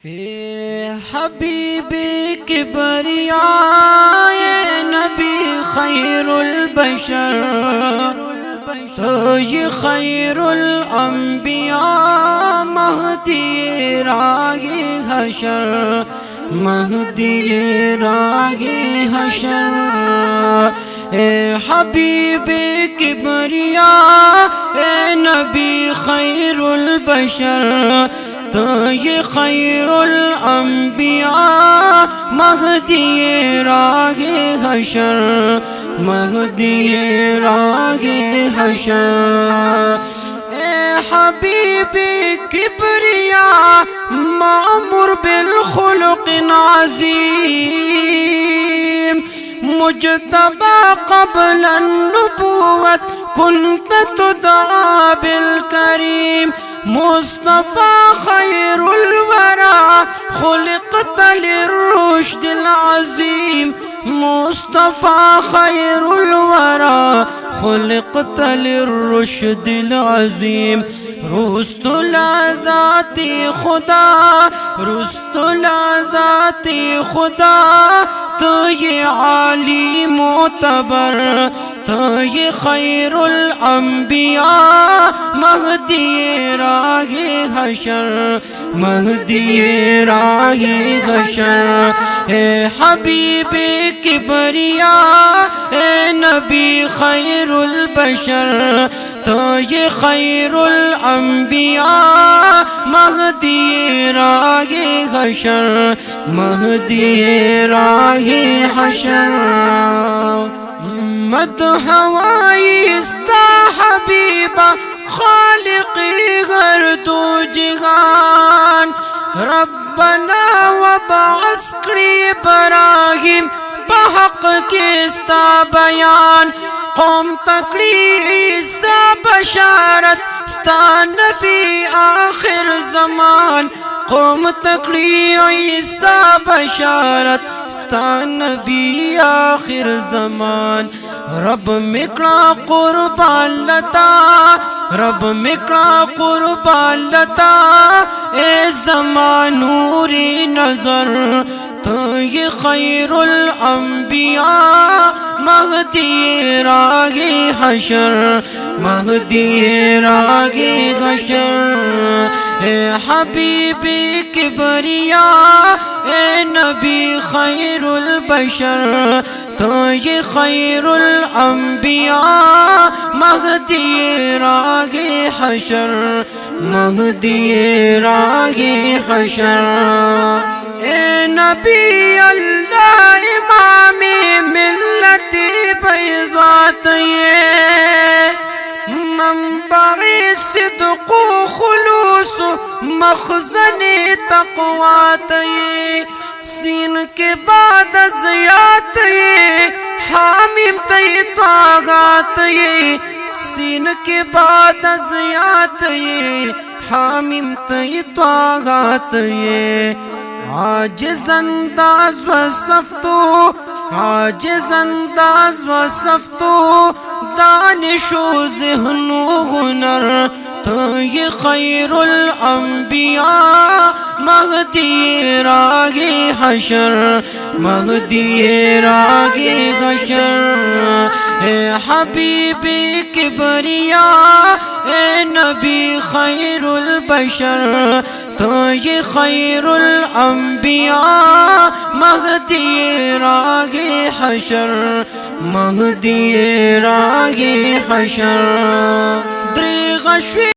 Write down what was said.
اے حبیبی کبریا اے نبی خیر البشر، تو یہ خیر الانبیاء مہدی راہ حشر، مہدی راہ حشر۔ اے حبیبی کبریا اے نبی خیر البشر، تو یہ خیر الانبیاء مہدی راہ حشر، مہدی راہ حشر۔ اے حبیبی کبریا مامور بالخلق عظیم، مجتبی قبل النبوت كنت تدعى بالكريم، مصطفى خير الورى خلقت للرشد العظيم، مصطفى خير الورى خلقت للرشد العظيم۔ رسل ذات خدا، رسل ذات خدا، تو یہ عالی معتبر، تو یہ خیر الانبیاء مہدی راہ حشر، مہدی راہ حشر۔ اے حبیبی کبریا اے نبی خیر البشر، تو یہ خیر الانبیاء مہدی راہ حشر، مہدی راہ حشر۔ مدح وائستا حبیبا خالقی گرد و جہان، ربنا وبعث کری ابراہیم بحق کستا بیان، قوم تکڑی عیسیٰ بشارت ستا نبی آخر زمان، قوم تکڑی عیسیٰ بشارت ستا نبی آخر زمان۔ رب مکڑا قربان لتا، رب مکڑا قربان لتا، اے زمان نوری نظر، تو یہ خیر الانبیاء مہدی راہ حشر، مہدی راہ حشر۔ اے حبیبی کبریا اے نبی خیر البشر، تو یہ خیر الانبیاء مہدی راہ حشر، مہدی راہ حشر۔ اے نبی اللہ امام ملت بیضات، یہ منبع صدق و خلوص مخزن تقویٰ، یہ سین کے بعد ازیات، یہ حامیم تی طاغات، یہ سین کے بعد ازیات، یہ حامیم تی طاغات، یہ عاجز انداز وصفتو، عاجز انداز وصفتو، دانش و ذہن و ہنر، تو یہ خیر الانبیاء مہدی راہ حشر، مہدی راہ حشر۔ اے حبیبی کبریا اے نبی خیر البشر، تو یہ خیر الانبیاء مہدی راہ حشر، مہدی راہ حشر۔ دریغ